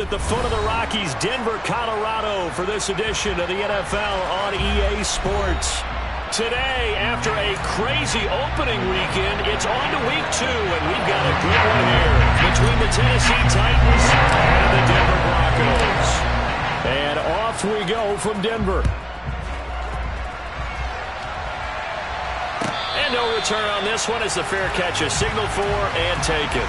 At the foot of the Rockies, Denver, Colorado, for this edition of the NFL on EA Sports. Today, after a crazy opening weekend, it's on to week 2, and we've got a good one here between the Tennessee Titans and the Denver Broncos. And off we go from Denver. And no return on this one as the fair catch is signaled for and taken.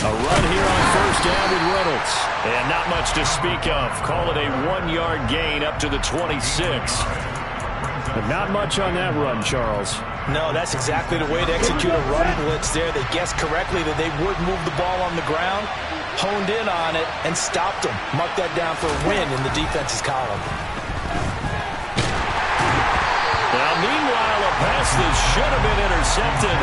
A run here on first down with Reynolds. And not much to speak of. Call it a 1-yard gain up to the 26. But not much on that run, Charles. No, that's exactly the way to execute a run blitz there. They guessed correctly that they would move the ball on the ground, honed in on it, and stopped them. Mark that down for a win in the defense's column. Now, meanwhile, a pass that should have been intercepted,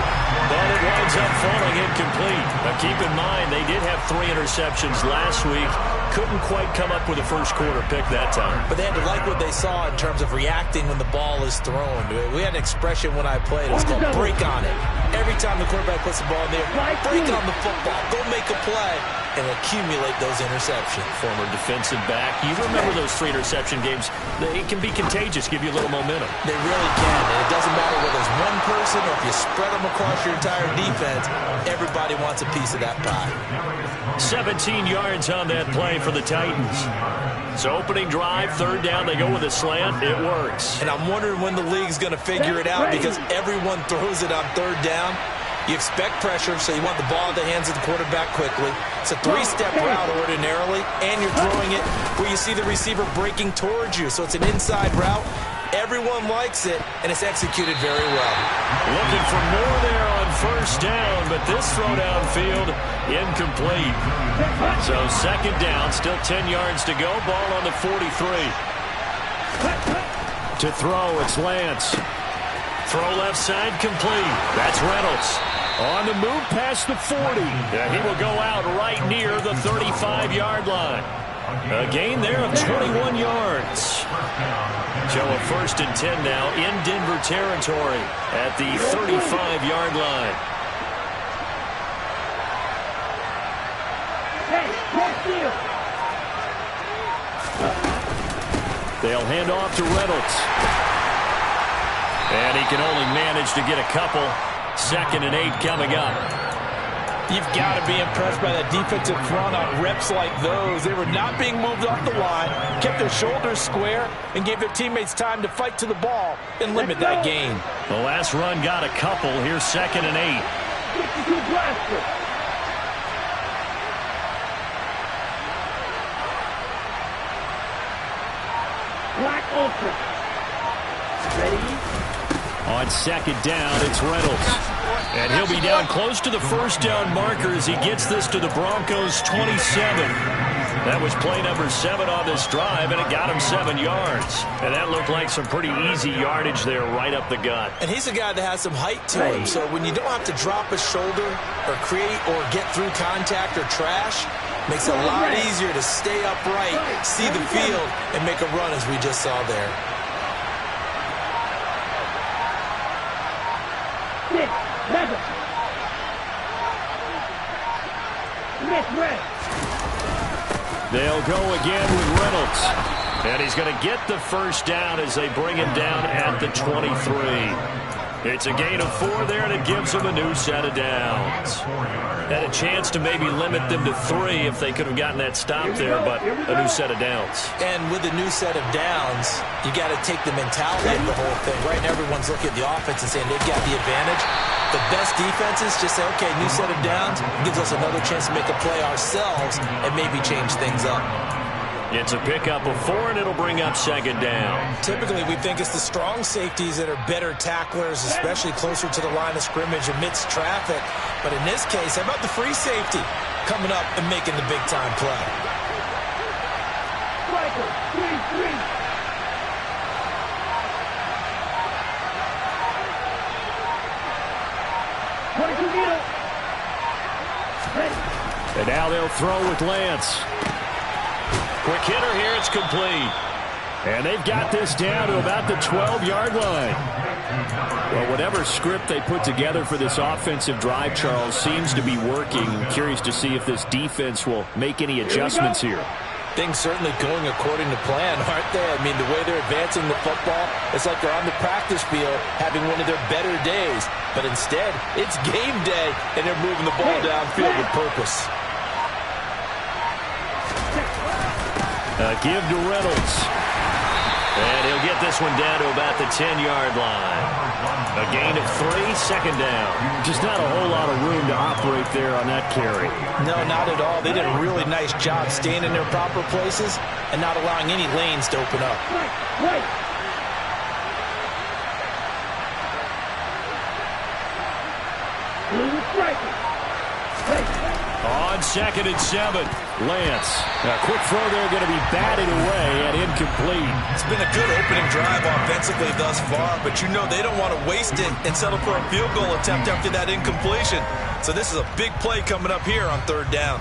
but it winds up falling incomplete. Now, keep in mind, they did have 3 interceptions last week. Couldn't quite come up with a first-quarter pick that time. But they had to like what they saw in terms of reacting when the ball is thrown. We had an expression when I played. It was called break on it. Every time the quarterback puts the ball in there, break on the football. Go make a play and accumulate those interceptions. Former defensive back. You remember those 3 interception games. It can be contagious, give you a little momentum. They really can, and it doesn't matter whether it's one person or if you spread them across your entire defense, everybody wants a piece of that pie. 17 yards on that play for the Titans. So opening drive, 3rd down, they go with a slant. It works. And I'm wondering when the league's going to figure it out because everyone throws it on 3rd down. You expect pressure, so you want the ball in the hands of the quarterback quickly. It's a 3-step route ordinarily, and you're throwing it where you see the receiver breaking towards you. So it's an inside route. Everyone likes it, and it's executed very well. Looking for more there on 1st down, but this throw downfield incomplete. So 2nd down, still 10 yards to go. Ball on the 43. To throw, it's Lance. Throw left side complete. That's Reynolds. On the move past the 40. He will go out right near the 35-yard line. A gain there of 21 yards. So a 1st and 10 now in Denver territory at the 35-yard line. They'll hand off to Reynolds. And he can only manage to get a couple. 2nd and 8 coming up. You've got to be impressed by that defensive front on reps like those. They were not being moved off the line, kept their shoulders square, and gave their teammates time to fight to the ball and limit that gain. The last run got a couple. Here's 2nd and 8. Black Ultra. Ready? On 2nd down, it's Reynolds. And he'll be down close to the 1st down marker as he gets this to the Broncos' 27. That was play number 7 on this drive, and it got him 7 yards. And that looked like some pretty easy yardage there right up the gut. And he's a guy that has some height to him, so when you don't have to drop a shoulder or create or get through contact or trash, makes it a lot easier to stay upright, see the field, and make a run as we just saw there. They'll go again with Reynolds. And he's going to get the 1st down as they bring him down at the 23. It's a gain of 4 there, and it gives them a new set of downs. Had a chance to maybe limit them to 3 if they could have gotten that stop there, but a new set of downs. And with a new set of downs, you got to take the mentality of the whole thing. Right now, everyone's looking at the offense and saying they've got the advantage. The best defenses just say, okay, new set of downs gives us another chance to make a play ourselves and maybe change things up. It's a pickup of 4, and it'll bring up 2nd down. Typically, we think it's the strong safeties that are better tacklers, especially closer to the line of scrimmage amidst traffic. But in this case, how about the free safety coming up and making the big-time play? Offer. 23. And now they'll throw with Lance. Quick hitter here, it's complete. And they've got this down to about the 12-yard line. Well, whatever script they put together for this offensive drive, Charles, seems to be working. I'm curious to see if this defense will make any adjustments here. Things certainly going according to plan, aren't they? I mean, the way they're advancing the football, it's like they're on the practice field having one of their better days. But instead, it's game day, and they're moving the ball downfield with purpose. Give to Reynolds. And he'll get this one down to about the 10-yard line. A gain of 3, second down. Just not a whole lot of room to operate there on that carry. No, not at all. They did a really nice job staying in their proper places and not allowing any lanes to open up. Right. On 2nd and 7, Lance. A quick throw there going to be batted away and incomplete. It's been a good opening drive offensively thus far, but you know they don't want to waste it and settle for a field goal attempt after that incompletion. So this is a big play coming up here on 3rd down.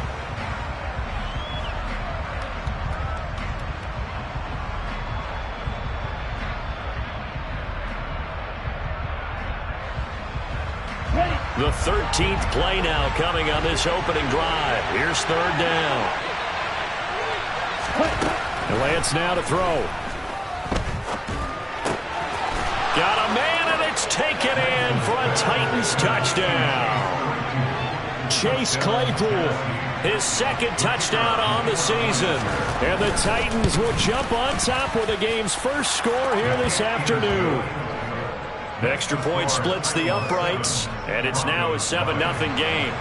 The 13th play now coming on this opening drive. Here's 3rd down. And Lance now to throw. Got a man, and it's taken in for a Titans touchdown. Chase Claypool, his 2nd touchdown on the season. And the Titans will jump on top with the game's first score here this afternoon. The extra point splits the uprights, and it's now a 7-0 game.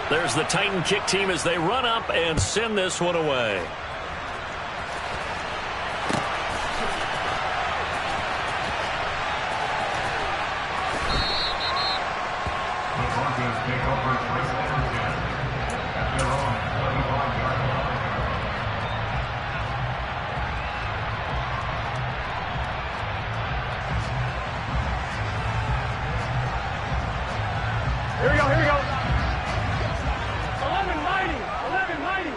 There's the Titan kick team as they run up and send this one away. Here we go. 11 mighty.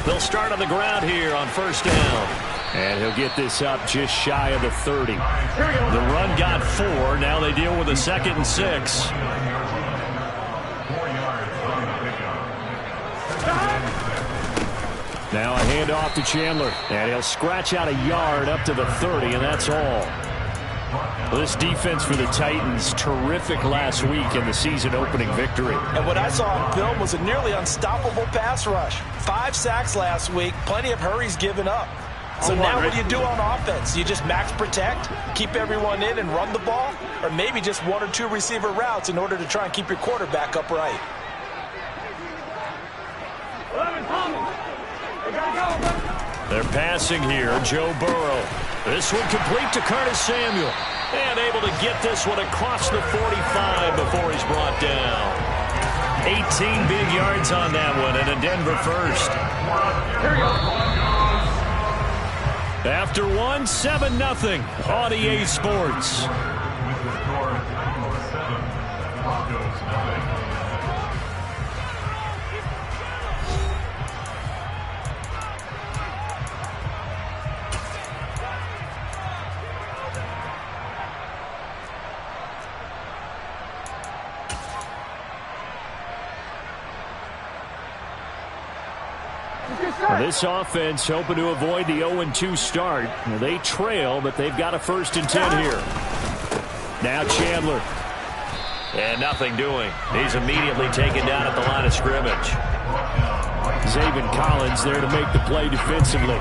They'll start on the ground here on 1st down. And he'll get this up just shy of the 30. The run got 4. Now they deal with a 2nd and 6. Now a handoff to Chandler. And he'll scratch out a yard up to the 30, and that's all. Well, this defense for the Titans, terrific last week in the season-opening victory. And what I saw on film was a nearly unstoppable pass rush. 5 sacks last week, plenty of hurries given up. So now what do you do on offense? You just max protect, keep everyone in and run the ball? Or maybe just 1 or 2 receiver routes in order to try and keep your quarterback upright? They're passing here, Joe Burrow. This one complete to Curtis Samuel. And able to get this one across the 45 before he's brought down. 18 big yards on that one, and a Denver first. Here we go. After 1, 7-0 on EA Sports. This offense hoping to avoid the 0-2 start. They trail, but they've got a 1st and 10 here. Now Chandler. And nothing doing. He's immediately taken down at the line of scrimmage. Zaven Collins there to make the play defensively.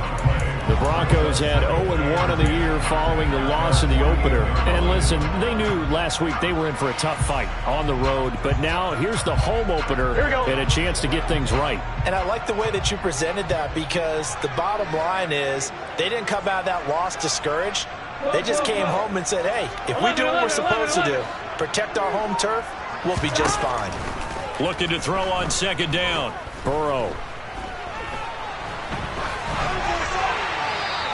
The Broncos had 0-1 in the year following the loss in the opener. And listen, they knew last week they were in for a tough fight on the road. But now here's the home opener and a chance to get things right. And I like the way that you presented that, because the bottom line is they didn't come out of that loss discouraged. They just came home and said, hey, if we do what we're supposed to do, protect our home turf, we'll be just fine. Looking to throw on second down. Burrow.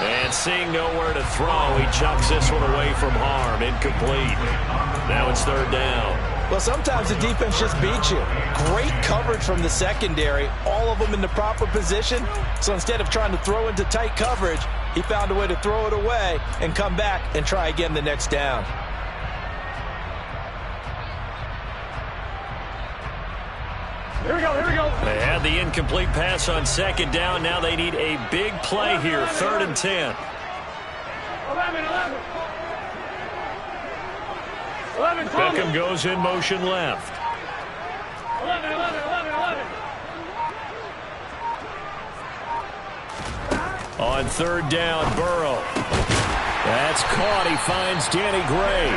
And seeing nowhere to throw, he chucks this one away from harm. Incomplete. Now it's third down. Well, sometimes the defense just beats you. Great coverage from the secondary, all of them in the proper position. So instead of trying to throw into tight coverage, he found a way to throw it away and come back and try again the next down. Here we go, here we go. They had the incomplete pass on second down. Now they need a big play here, 3rd and 10. 11, 11. 11, 12. Beckham goes in motion left. 11, 11, 11, 11. On third down, Burrow. That's caught. He finds Danny Gray.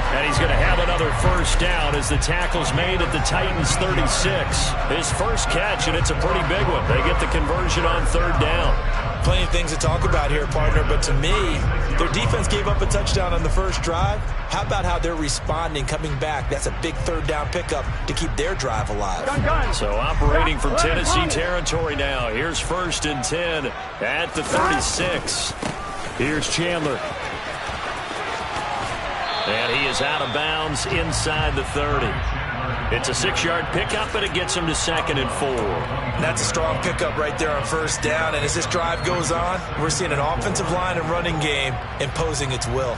And he's going to have another first down as the tackle's made at the Titans' 36. His first catch, and it's a pretty big one. They get the conversion on third down. Plenty of things to talk about here, partner, but to me, their defense gave up a touchdown on the first drive. How about how they're responding, coming back? That's a big third down pickup to keep their drive alive. So operating from Tennessee territory now. Here's 1st and 10 at the 36. Here's Chandler. And he is out of bounds inside the 30. It's a 6-yard pickup, and it gets him to 2nd and 4. That's a strong pickup right there on first down. And as this drive goes on, we're seeing an offensive line and running game imposing its will.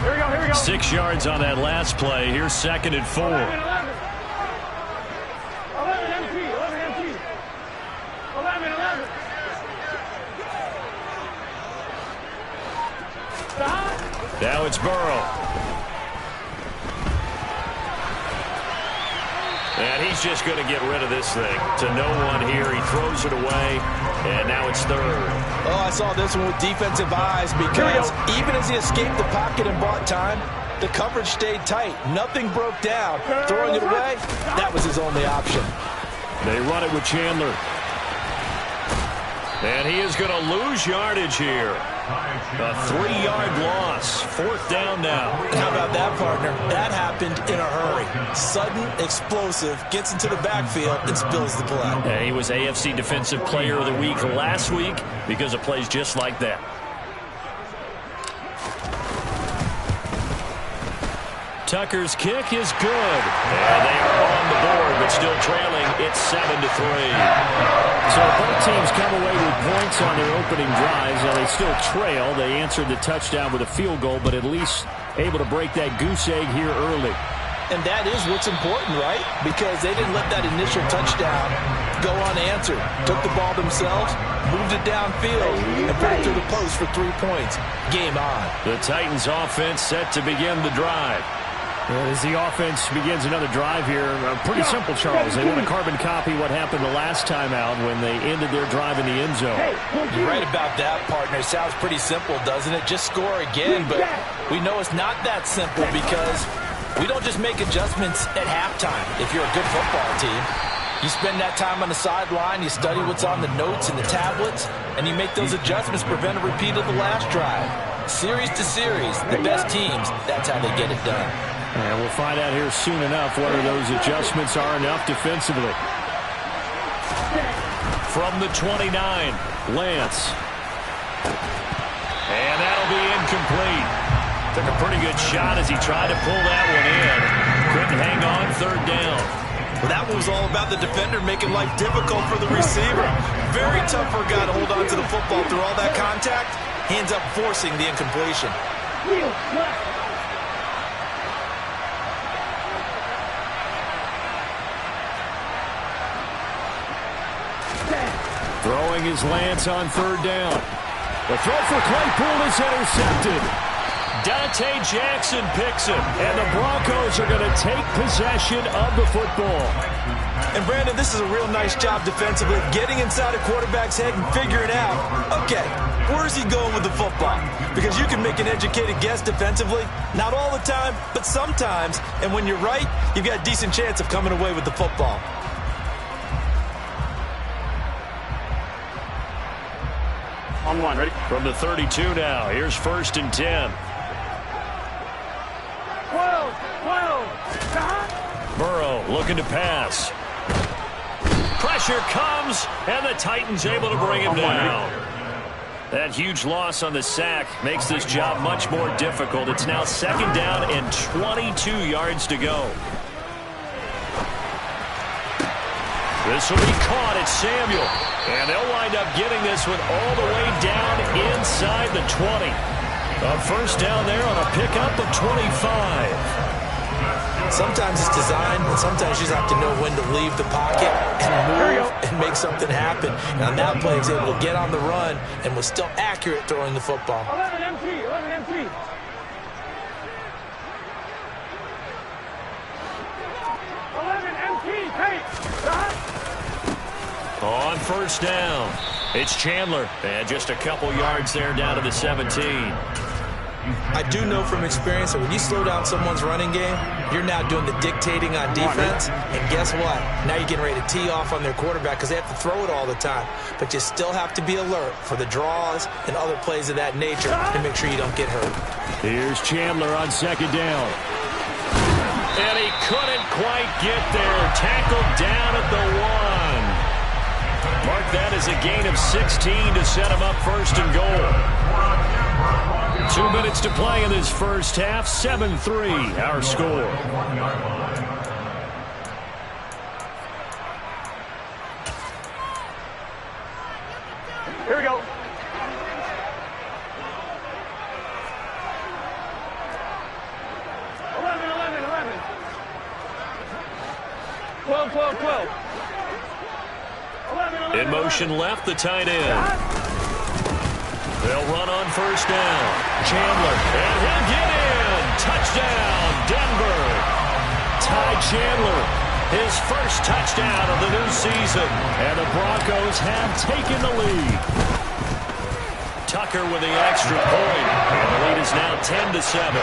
Here we go, here we go. 6 yards on that last play. Here's 2nd and 4. 11, 11. 11 empty, 11 empty. 11, 11. Stop. Now it's Burrow. And he's just going to get rid of this thing. To no one here. He throws it away. And now it's 3rd. Oh, I saw this one with defensive eyes because even as he escaped the pocket and bought time, the coverage stayed tight. Nothing broke down. Throwing it away, that was his only option. They run it with Chandler. And he is going to lose yardage here. A 3-yard loss. 4th down now. How about that, partner? That happened in a hurry. Sudden, explosive, gets into the backfield and spills the play. And he was AFC Defensive Player of the Week last week because of plays just like that. Tucker's kick is good. And they are on the board, but still trailing. It's 7-3. So both teams come away with points on their opening drives. Now they still trail. They answered the touchdown with a field goal, but at least able to break that goose egg here early. And that is what's important, right? Because they didn't let that initial touchdown go unanswered. Took the ball themselves, moved it downfield, and put it through the post for 3 points. Game on. The Titans offense set to begin the drive. As the offense begins another drive here, pretty simple, Charles. They want to carbon copy what happened the last time out when they ended their drive in the end zone. You're right about that, partner. Sounds pretty simple, doesn't it? Just score again, but we know it's not that simple because we don't just make adjustments at halftime if you're a good football team. You spend that time on the sideline, you study what's on the notes and the tablets, and you make those adjustments to prevent a repeat of the last drive. Series to series, the best teams, that's how they get it done. And we'll find out here soon enough whether those adjustments are enough defensively. From the 29, Lance. And that'll be incomplete. Took a pretty good shot as he tried to pull that one in. Couldn't hang on, 3rd down. Well, that one was all about the defender making life difficult for the receiver. Very tough for a guy to hold on to the football through all that contact. He ends up forcing the incompletion. Throwing his Lance on 3rd down. The throw for Claypool is intercepted. Dante Jackson picks him, and the Broncos are going to take possession of the football. And, Brandon, this is a real nice job defensively, getting inside a quarterback's head and figuring out, okay, where's he going with the football? Because you can make an educated guess defensively, not all the time, but sometimes. And when you're right, you've got a decent chance of coming away with the football. On one, ready? From the 32 now, here's 1st and 10. 12. Burrow looking to pass. Pressure comes, and the Titans able to bring him down. That huge loss on the sack makes this job much more difficult. It's now 2nd down and 22 yards to go. This will be caught at Samuel. And they'll wind up getting this one all the way down inside the 20. A 1st down there on a pickup of 25. Sometimes it's designed, and sometimes you just have to know when to leave the pocket and move and make something happen. And on that play, he was able to get on the run and was still accurate throwing the football. 11 MT. 11 MT. 11 MT. Hey. On 1st down, it's Chandler. And just a couple yards there down to the 17. I do know from experience that when you slow down someone's running game, you're now doing the dictating on defense. And guess what? Now you're getting ready to tee off on their quarterback because they have to throw it all the time. But you still have to be alert for the draws and other plays of that nature to make sure you don't get hurt. Here's Chandler on 2nd down. And he couldn't quite get there. Tackled down at the 1. Mark that as a gain of 16 to set him up 1st and goal. 2 minutes to play in this first half. 7-3 our score. Here we go. 11. 12. 11. In motion left, the tight end. They'll run on 1st down. Chandler, and he'll get in. Touchdown, Denver. Ty Chandler, his 1st touchdown of the new season. And the Broncos have taken the lead. Tucker with the extra point. And the lead is now 10-7.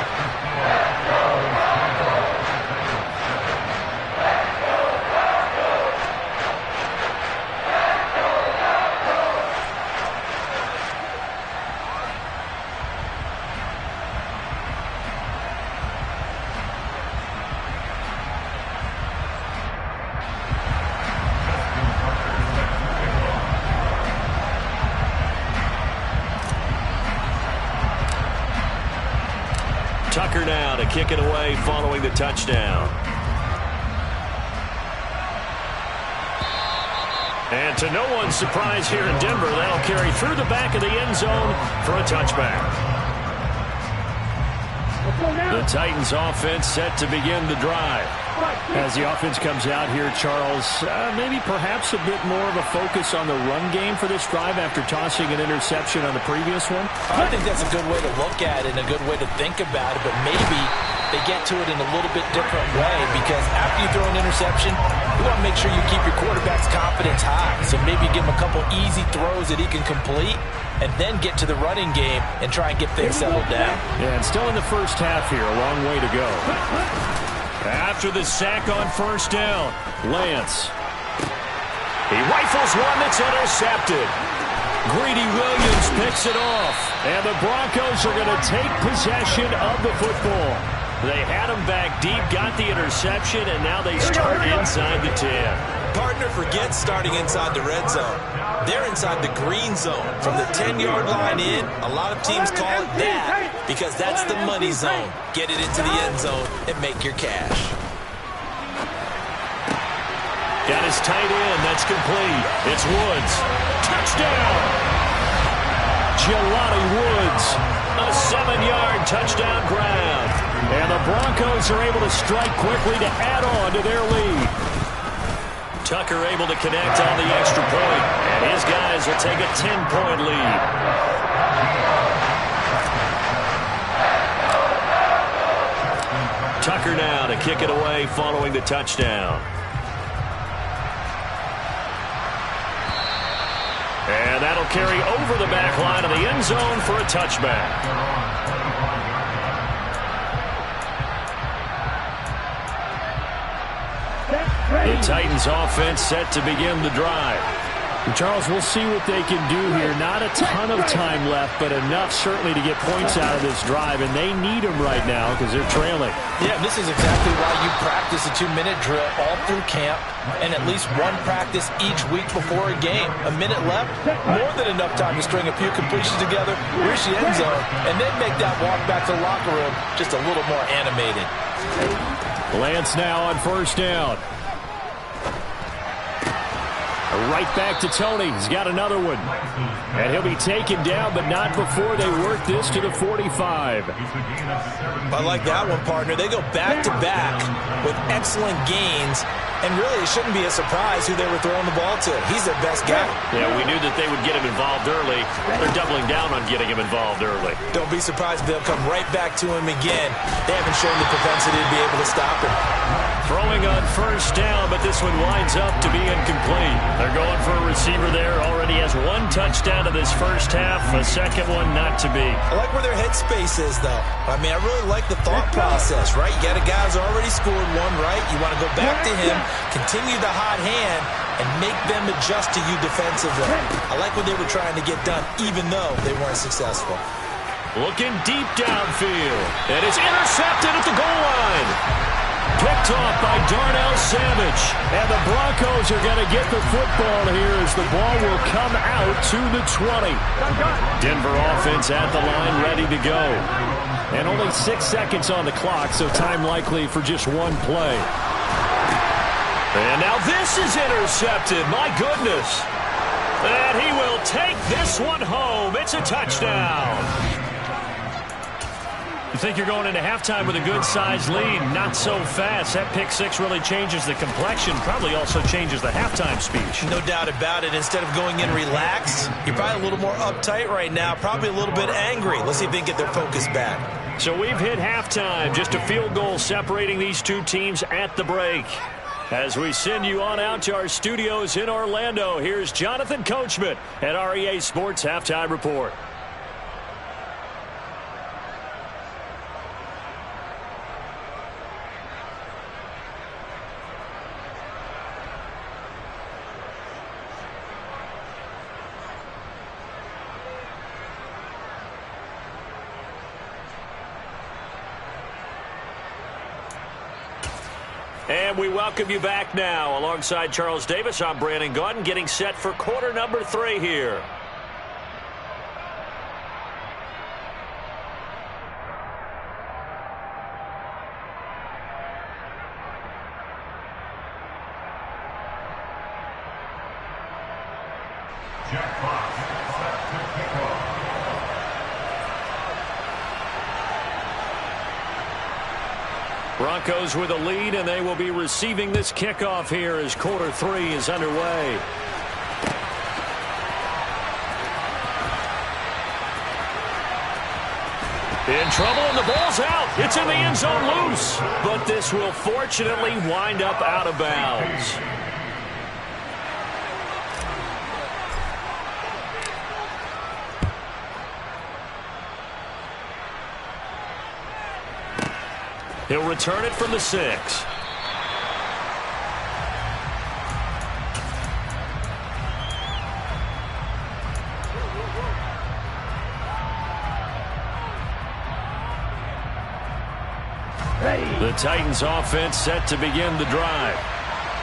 Tucker now to kick it away following the touchdown. And to no one's surprise here in Denver, that'll carry through the back of the end zone for a touchback. The Titans offense set to begin the drive. As the offense comes out here, Charles, maybe perhaps a bit more of a focus on the run game for this drive after tossing an interception on the previous one? I think that's a good way to look at it and a good way to think about it, but maybe they get to it in a little bit different way because after you throw an interception, you want to make sure you keep your quarterback's confidence high. So maybe give him a couple easy throws that he can complete and then get to the running game and try and get things settled down. Yeah, and still in the first half here, a long way to go. After the sack on 1st down, Lance. He rifles one that's intercepted. Greedy Williams picks it off. And the Broncos are going to take possession of the football. They had him back deep, got the interception, and now they start inside the 10. Partner forgets starting inside the red zone. They're inside the green zone. From the 10-yard line in, a lot of teams call it that because that's the money zone. Get it into the end zone and make your cash. Got his tight end. That's complete. It's Woods. Touchdown! Jelani Woods. A 7-yard touchdown grab. And the Broncos are able to strike quickly to add on to their lead. Tucker able to connect on the extra point, and his guys will take a 10-point lead. Tucker now to kick it away following the touchdown. And that'll carry over the back line of the end zone for a touchback. The Titans offense set to begin the drive. Charles, we'll see what they can do here. Not a ton of time left, but enough certainly to get points out of this drive, and they need them right now because they're trailing. Yeah, this is exactly why you practice a 2-minute drill all through camp and at least one practice each week before a game. A minute left, more than enough time to string a few completions together, reach the end zone, and then make that walk back to the locker room just a little more animated. Lance now on first down. Right back to Tony. He's got another one. And he'll be taken down, but not before they work this to the 45. I like that one, partner. They go back-to-back with excellent gains, and really it shouldn't be a surprise who they were throwing the ball to. He's their best guy. Yeah, we knew that they would get him involved early. They're doubling down on getting him involved early. Don't be surprised if they'll come right back to him again. They haven't shown the propensity to be able to stop him. Throwing on first down, but this one winds up to be incomplete. They're going for a receiver there. Already has one touchdown of this first half. A second one not to be. I like where their headspace is, though. I mean, I really like the thought process, right? You got a guy who's already scored one, right? You want to go back to him, continue the hot hand, and make them adjust to you defensively. I like what they were trying to get done, even though they weren't successful. Looking deep downfield. And it's intercepted at the goal line. Picked off by Darnell Savage. And the Broncos are going to get the football here as the ball will come out to the 20. Denver offense at the line ready to go. And only 6 seconds on the clock, so time likely for just one play. And now this is intercepted. My goodness. And he will take this one home. It's a touchdown. You think you're going into halftime with a good-sized lead. Not so fast. That pick six really changes the complexion. Probably also changes the halftime speech. No doubt about it. Instead of going in relaxed, you're probably a little more uptight right now. Probably a little bit angry. Let's see if they can get their focus back. So we've hit halftime. Just a field goal separating these two teams at the break. As we send you on out to our studios in Orlando, here's Jonathan Coachman at REA Sports Halftime Report. And we welcome you back now. Alongside Charles Davis, I'm Brandon Gaudin, getting set for quarter number 3 here. Broncos with a lead, and they will be receiving this kickoff here as quarter 3 is underway. In trouble, and the ball's out. It's in the end zone loose. But this will fortunately wind up out of bounds. He'll return it from the 6. The Titans offense set to begin the drive.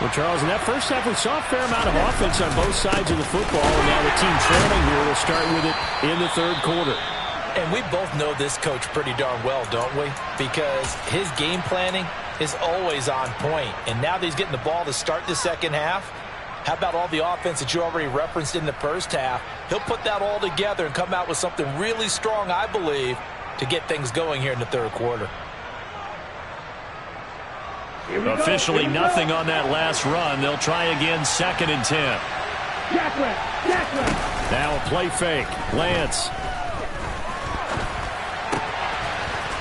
Well, Charles, in that first half, we saw a fair amount of offense on both sides of the football, and now the team trailing here will start with it in the third quarter. And we both know this coach pretty darn well, don't we? Because his game planning is always on point. And now that he's getting the ball to start the second half, how about all the offense that you already referenced in the first half? He'll put that all together and come out with something really strong, I believe, to get things going here in the third quarter. Officially nothing on that last run. They'll try again, 2nd and 10. Now a play fake. Lance.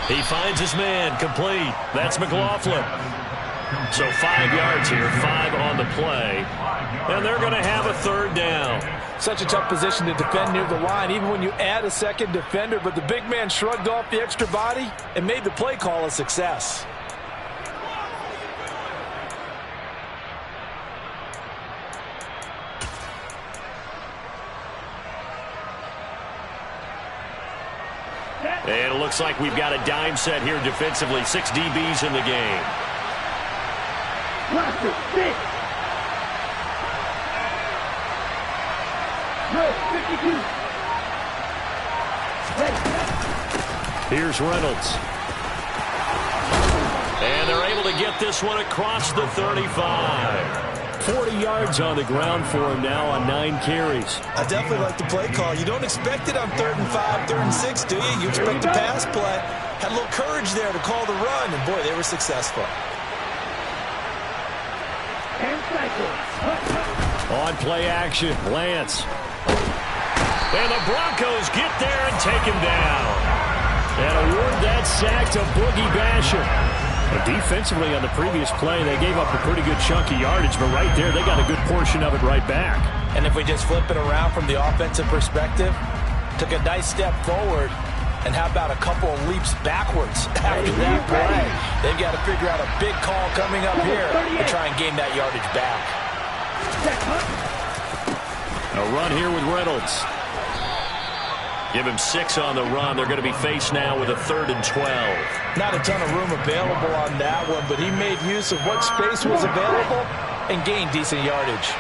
He finds his man, complete. That's McLaughlin. So 5 yards here, 5 on the play. And they're going to have a third down. Such a tough position to defend near the line, even when you add a second defender. But the big man shrugged off the extra body and made the play call a success. And it looks like we've got a dime set here defensively. 6 DBs in the game. Roster, 6. No, 52. Here's Reynolds. And they're able to get this one across the 35. 40 yards on the ground for him now on 9 carries. I definitely like the play call. You don't expect it on 3rd and 5, 3rd and 6, do you? You expect a pass play. Had a little courage there to call the run, and boy, they were successful. On play action, Lance. And the Broncos get there and take him down. And award that sack to Boogie Basham. But defensively on the previous play, they gave up a pretty good chunk of yardage, but right there, they got a good portion of it right back. And if we just flip it around from the offensive perspective, took a nice step forward, and how about a couple of leaps backwards after that play? They've got to figure out a big call coming up here to try and gain that yardage back. A run here with Reynolds. Give him 6 on the run. They're going to be faced now with a 3rd and 12. Not a ton of room available on that one, but he made use of what space was available and gained decent yardage.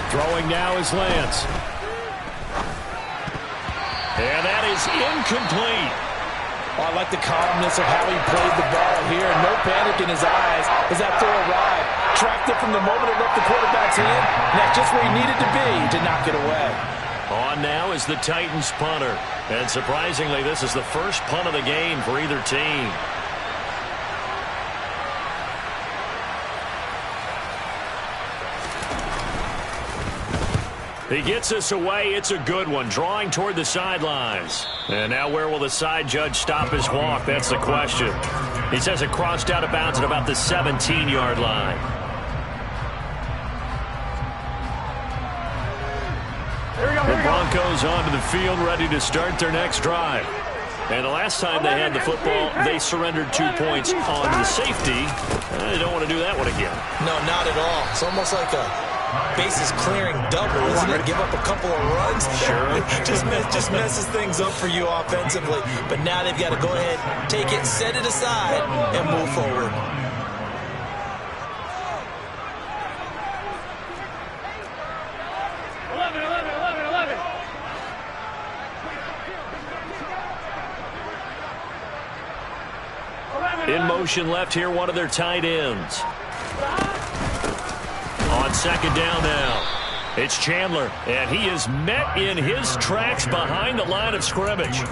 Throwing now is Lance. And that is incomplete. Oh, I like the calmness of how he played the ball here. No panic in his eyes as that throw arrived. Tracked it from the moment it left the quarterback's hand. And that's just where he needed to be to knock it away. On now is the Titans punter. And surprisingly, this is the first punt of the game for either team. He gets us away. It's a good one. Drawing toward the sidelines. And now where will the side judge stop his walk? That's the question. He says it crossed out of bounds at about the 17-yard line. The Broncos onto the field, ready to start their next drive. And the last time they had the football, they surrendered 2 points on the safety. They don't want to do that one again. No, not at all. It's almost like a bases clearing double, isn't it? Give up a couple of runs. Sure. just messes things up for you offensively. But now they've got to go ahead, take it, set it aside, and move forward. In motion left here, one of their tight ends. On 2nd down now, it's Chandler, and he is met in his tracks behind the line of scrimmage.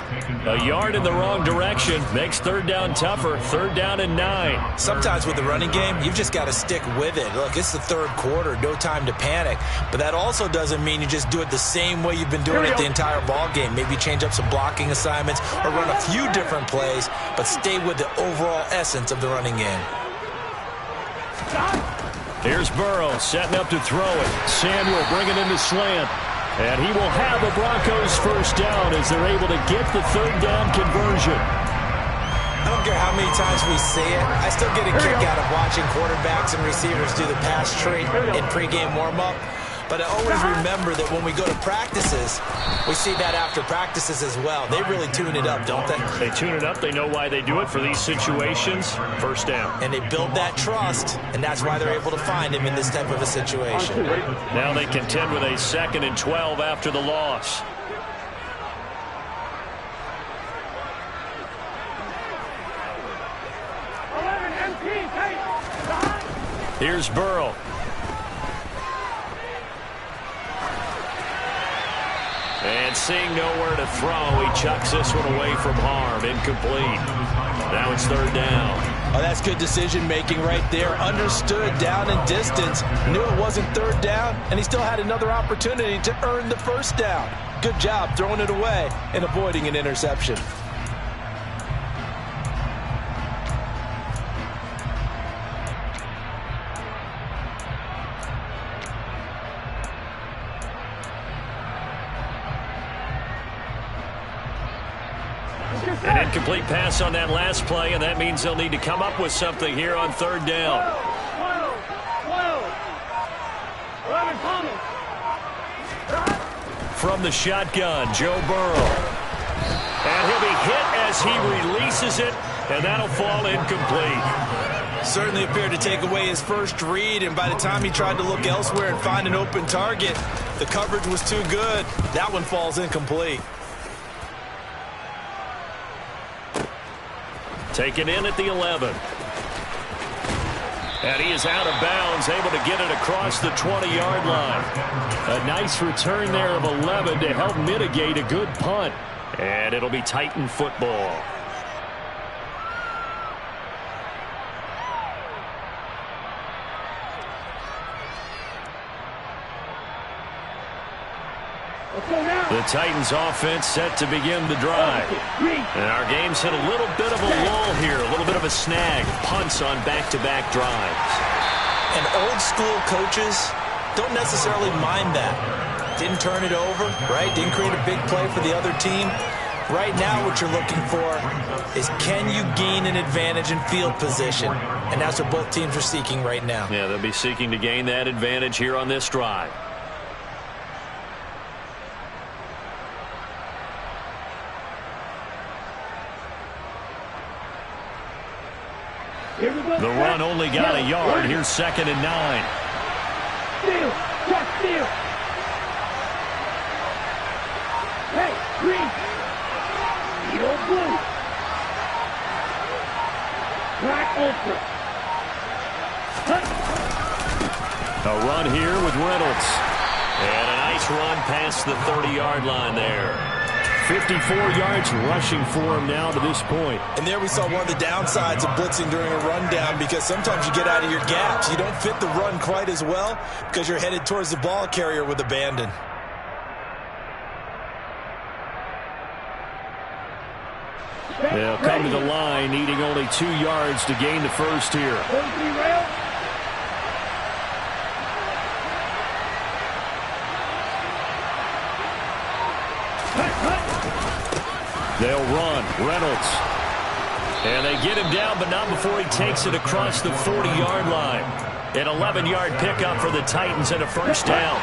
A yard in the wrong direction makes 3rd down tougher. 3rd down and 9. Sometimes with the running game, you've just got to stick with it. Look, it's the 3rd quarter, no time to panic. But that also doesn't mean you just do it the same way you've been doing it the entire ball game. Maybe change up some blocking assignments or run a few different plays, but stay with the overall essence of the running game. Here's Burrow setting up to throw it. Samuel bringing in the slant. And he will have the Broncos 1st down as they're able to get the 3rd down conversion. I don't care how many times we say it. I still get a kick out of watching quarterbacks and receivers do the pass trade in pregame warm-up. But I always remember that when we go to practices, we see that after practices as well. They really tune it up, don't they? They tune it up. They know why they do it for these situations. 1st down. And they build that trust, and that's why they're able to find him in this type of a situation. Now they contend with a 2nd and 12 after the loss. Here's Burrow. And seeing nowhere to throw, he chucks this one away from harm. Incomplete. Now it's 3rd down. Oh, that's good decision-making right there. Understood down and distance. Knew it wasn't 3rd down, and he still had another opportunity to earn the 1st down. Good job throwing it away and avoiding an interception. An incomplete pass on that last play, and that means they'll need to come up with something here on 3rd down. 11 coming. From the shotgun, Joe Burrow. And he'll be hit as he releases it, and that'll fall incomplete. Certainly appeared to take away his first read, and by the time he tried to look elsewhere and find an open target, the coverage was too good. That one falls incomplete. Taken in at the 11. And he is out of bounds, able to get it across the 20-yard line. A nice return there of 11 to help mitigate a good punt. And it'll be Titan football. The Titans offense set to begin the drive. And our game's hit a little bit of a lull here, a little bit of a snag. Punts on back-to-back drives. And old-school coaches don't necessarily mind that. Didn't turn it over, right? Didn't create a big play for the other team. Right now what you're looking for is, can you gain an advantage in field position? And that's what both teams are seeking right now. Yeah, they'll be seeking to gain that advantage here on this drive. The run only got a yard. Here's 2nd and 9. Steal. Just steal. Hey, green. Yellow blue. Black ultra. A run here with Reynolds. And a nice run past the 30-yard line there. 54 yards rushing for him now to this point. And there we saw one of the downsides of blitzing during a rundown, because sometimes you get out of your gaps. You don't fit the run quite as well because you're headed towards the ball carrier with abandon. They'll come to the line, needing only 2 yards to gain the first here. They'll run. Reynolds. And they get him down, but not before he takes it across the 40-yard line. An 11-yard pickup for the Titans and a first down.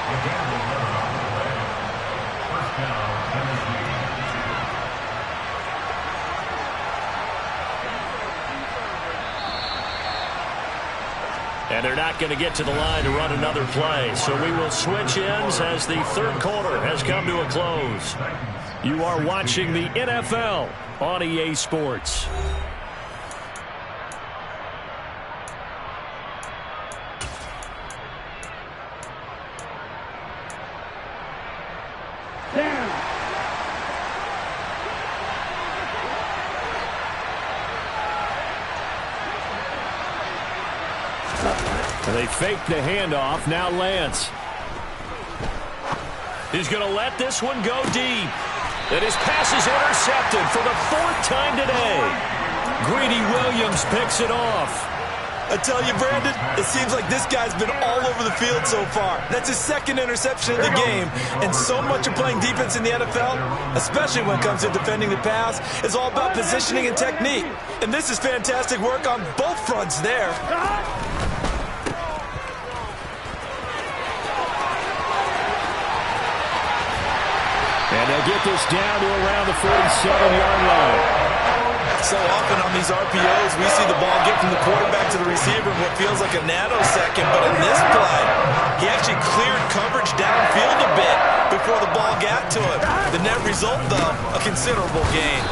And they're not going to get to the line to run another play. So we will switch ends as the third quarter has come to a close. You are watching the NFL on EA Sports. And they fake the handoff. Now Lance. He's going to let this one go deep. And his pass is intercepted for the 4th time today. Greedy Williams picks it off. I tell you, Brandon, it seems like this guy's been all over the field so far. That's his 2nd interception of the game. And so much of playing defense in the NFL, especially when it comes to defending the pass, is all about positioning and technique. And this is fantastic work on both fronts there. And they'll get this down to around the 47-yard line. So often on these RPOs, we see the ball get from the quarterback to the receiver in what feels like a nanosecond. But in this play, he actually cleared coverage downfield a bit before the ball got to him. The net result, though, a considerable gain.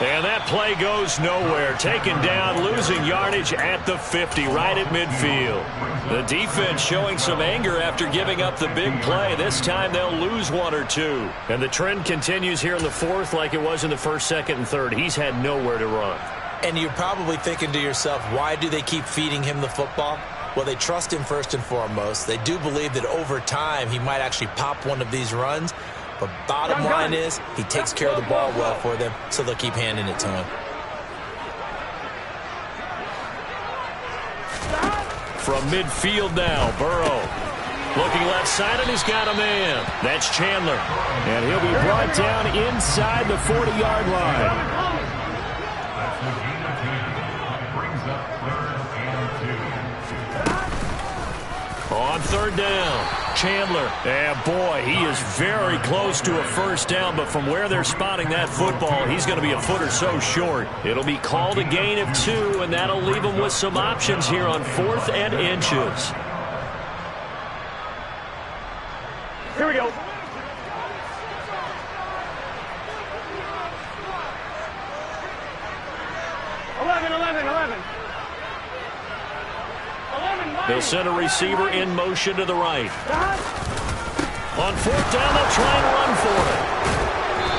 And that play goes nowhere. Taken down, losing yardage at the 50, right at midfield. The defense showing some anger after giving up the big play. This time they'll lose 1 or 2. And the trend continues here in the 4th like it was in the 1st, 2nd, and 3rd. He's had nowhere to run. And you're probably thinking to yourself, why do they keep feeding him the football? Well, they trust him first and foremost. They do believe that over time he might actually pop one of these runs. But bottom line is, he takes care of the ball well for them, so they'll keep handing it to him. From midfield now, Burrow. Looking left side, and he's got a man. That's Chandler. And he'll be brought down inside the 40-yard line. On third down, Chandler. And boy, he is very close to a first down, but from where they're spotting that football, he's going to be a foot or so short. It'll be called a gain of 2, and that'll leave him with some options here on 4th and inches. Here we go. 11. They'll send a receiver in motion to the right. On 4th down, they'll try and run for it.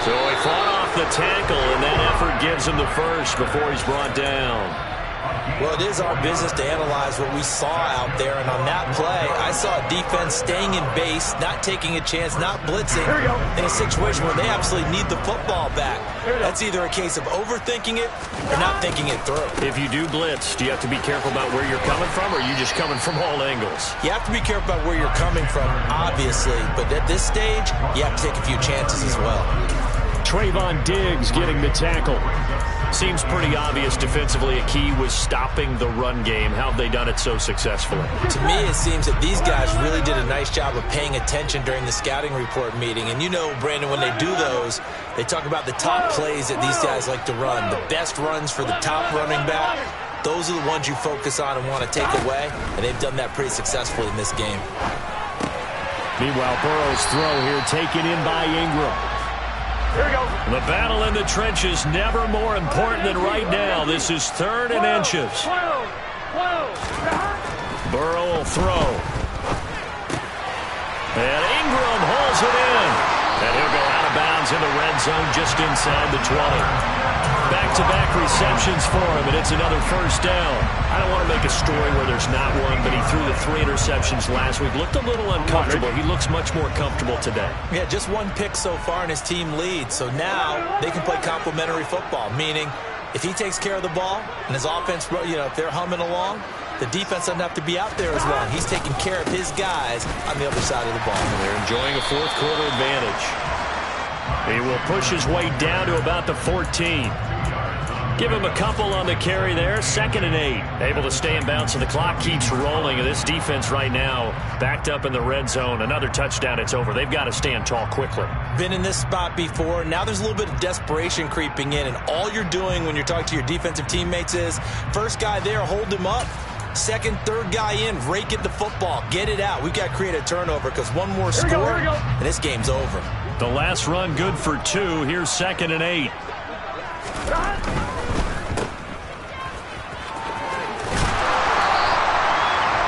So he fought off the tackle, and that effort gives him the first before he's brought down. Well, it is our business to analyze what we saw out there, and on that play, I saw a defense staying in base, not taking a chance, not blitzing, in a situation where they absolutely need the football back. That's either a case of overthinking it or not thinking it through. If you do blitz, do you have to be careful about where you're coming from, or are you just coming from all angles? You have to be careful about where you're coming from, obviously, but at this stage, you have to take a few chances as well. Trayvon Diggs getting the tackle. Seems pretty obvious defensively a key was stopping the run game. How have they done it so successfully? To me, it seems that these guys really did a nice job of paying attention during the scouting report meeting. And you know, Brandon, when they do those, they talk about the top plays that these guys like to run, the best runs for the top running back. Those are the ones you focus on and want to take away, and they've done that pretty successfully in this game. Meanwhile, Burrow's throw here taken in by Ingram. Here we go. The battle in the trenches never more important than right now. This is 3rd and inches. Burrow will throw. And Ingram hauls it in. And he'll go out of bounds in the red zone just inside the 20. Back-to-back receptions for him, and it's another first down. I don't want to make a story where there's not one, but he threw the 3 interceptions last week. Looked a little uncomfortable. He looks much more comfortable today. Yeah, just 1 pick so far, and his team leads. So now they can play complementary football, meaning if he takes care of the ball and his offense, if they're humming along, the defense doesn't have to be out there as long. He's taking care of his guys on the other side of the ball. They're enjoying a 4th quarter advantage. He will push his way down to about the 14. Give him a couple on the carry there. 2nd and 8. Able to stay in bounds, so the clock keeps rolling. This defense right now backed up in the red zone. Another touchdown, it's over. They've got to stand tall quickly. Been in this spot before. Now there's a little bit of desperation creeping in, and all you're doing when you're talking to your defensive teammates is first guy there, hold him up. 2nd, 3rd guy in, rake at the football. Get it out. We've got to create a turnover because one more score, and this game's over. The last run good for 2. Here's 2nd and 8.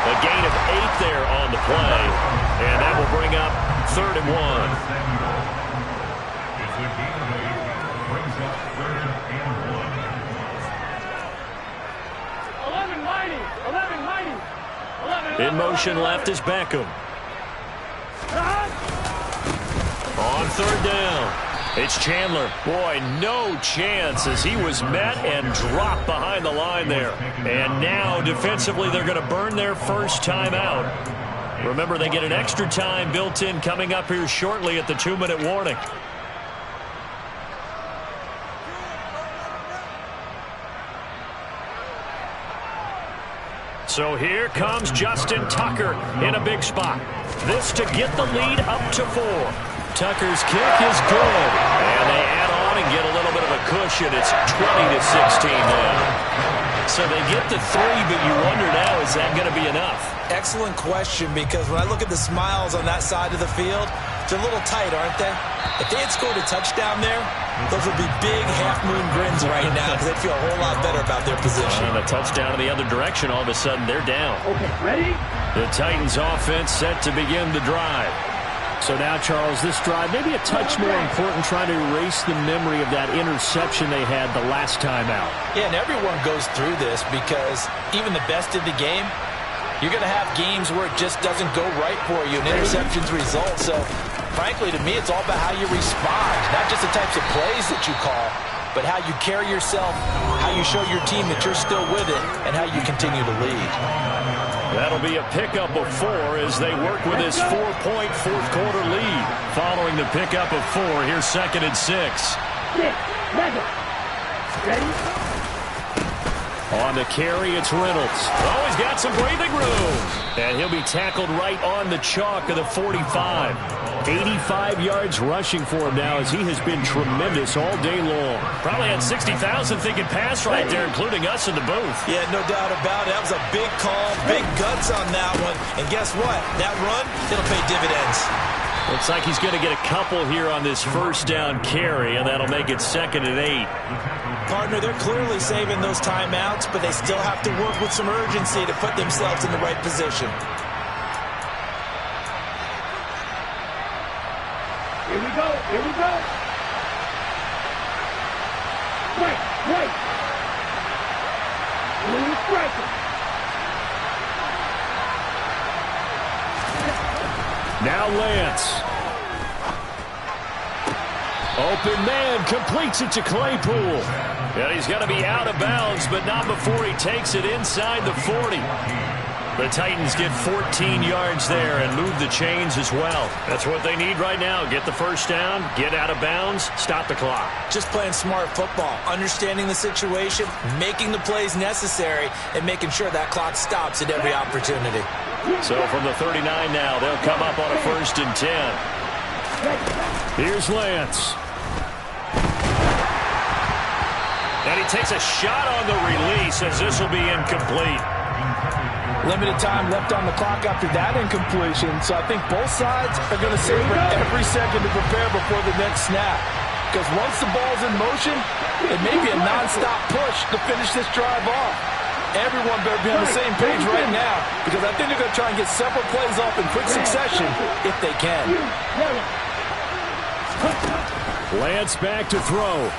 A gain of 8 there on the play, and that will bring up 3rd and 1. In motion left is Beckham. On 3rd down, it's Chandler. Boy, no chance as he was met and dropped behind the line there. And now defensively they're going to burn their first time out. Remember, they get an extra time built in coming up here shortly at the 2-minute warning. So here comes Justin Tucker in a big spot. This to get the lead up to 4. Tucker's kick is good. And they add on and get a little bit of a cushion. It's 20-16 now. So they get the 3, but you wonder now, is that going to be enough? Excellent question, because when I look at the smiles on that side of the field, they're a little tight, aren't they? If they had scored a touchdown there, those would be big half-moon grins right now because they'd feel a whole lot better about their position. And a touchdown in the other direction, all of a sudden they're down. Okay, ready? The Titans offense set to begin the drive. So now, Charles, this drive maybe a touch more important, trying to erase the memory of that interception they had the last time out. Yeah, and everyone goes through this because even the best of the game, you're going to have games where it just doesn't go right for you and interceptions result. So, frankly, to me, it's all about how you respond, not just the types of plays that you call, but how you carry yourself, how you show your team that you're still with it, and how you continue to lead. That'll be a pickup of 4 as they work with this 4-point 4th quarter lead. Following the pickup of 4, here's 2nd and 6. Ready? On the carry, it's Reynolds. Oh, he's got some breathing room. And he'll be tackled right on the chalk of the 45. 85 yards rushing for him now as he has been tremendous all day long. Probably had 60,000 thinking pass right there, including us in the booth. Yeah, no doubt about it. That was a big call, big guts on that one. And guess what? That run, it'll pay dividends. Looks like he's going to get a couple here on this first down carry, and that'll make it 2nd and 8. Partner, they're clearly saving those timeouts, but they still have to work with some urgency to put themselves in the right position. Here we go. Here we go. Wait. Who's striking? Now Lance. Open man completes it to Claypool. And he's going to be out of bounds, but not before he takes it inside the 40. The Titans get 14 yards there and move the chains as well. That's what they need right now. Get the first down, get out of bounds, stop the clock. Just playing smart football, understanding the situation, making the plays necessary, and making sure that clock stops at every opportunity. So from the 39 now, they'll come up on a 1st and 10. Here's Lance. And he takes a shot on the release as this will be incomplete. Limited time left on the clock after that incompletion, so I think both sides are going to savor every second to prepare before the next snap. Because once the ball's in motion, it may be a nonstop push to finish this drive off. Everyone better be on the same page right now, because I think they're going to try and get several plays off in quick succession if they can. Lance back to throw.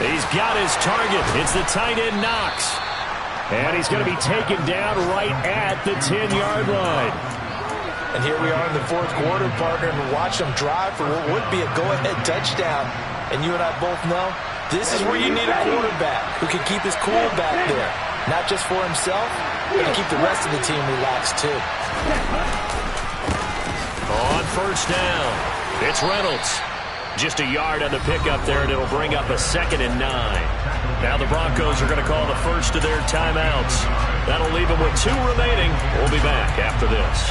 He's got his target. It's the tight end Knox. And he's going to be taken down right at the 10-yard line. And here we are in the 4th quarter, partner, and watch them drive for what would be a go-ahead touchdown. And you and I both know this is where you need a quarterback who can keep his cool back there. Not just for himself, but to keep the rest of the team relaxed too. On 1st down, it's Reynolds. Just a yard on the pickup there, and it'll bring up a 2nd and 9. Now the Broncos are going to call the first of their timeouts. That'll leave them with 2 remaining. We'll be back after this.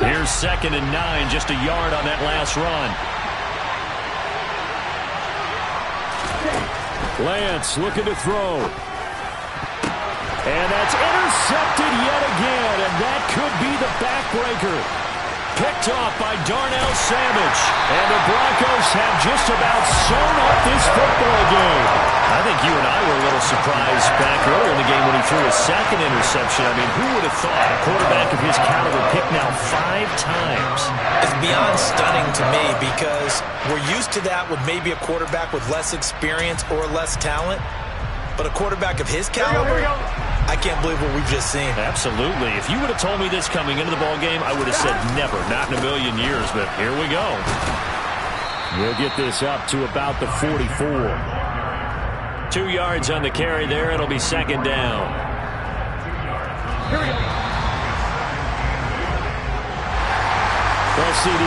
Here's 2nd and 9, just a yard on that last run. Lance looking to throw. And that's intercepted yet again, and that could be the backbreaker. Picked off by Darnell Savage. And the Broncos have just about sewn up this football game. I think you and I were a little surprised back earlier in the game when he threw his 2nd interception. I mean, who would have thought a quarterback of his caliber picked now 5 times? It's beyond stunning to me because we're used to that with maybe a quarterback with less experience or less talent. But a quarterback of his caliber, I can't believe what we've just seen. Absolutely. If you would have told me this coming into the ball game, I would have said never, not in a million years. But here we go. We'll get this up to about the 44. 2 yards on the carry there. It'll be 2nd down. Here we go. Well, CD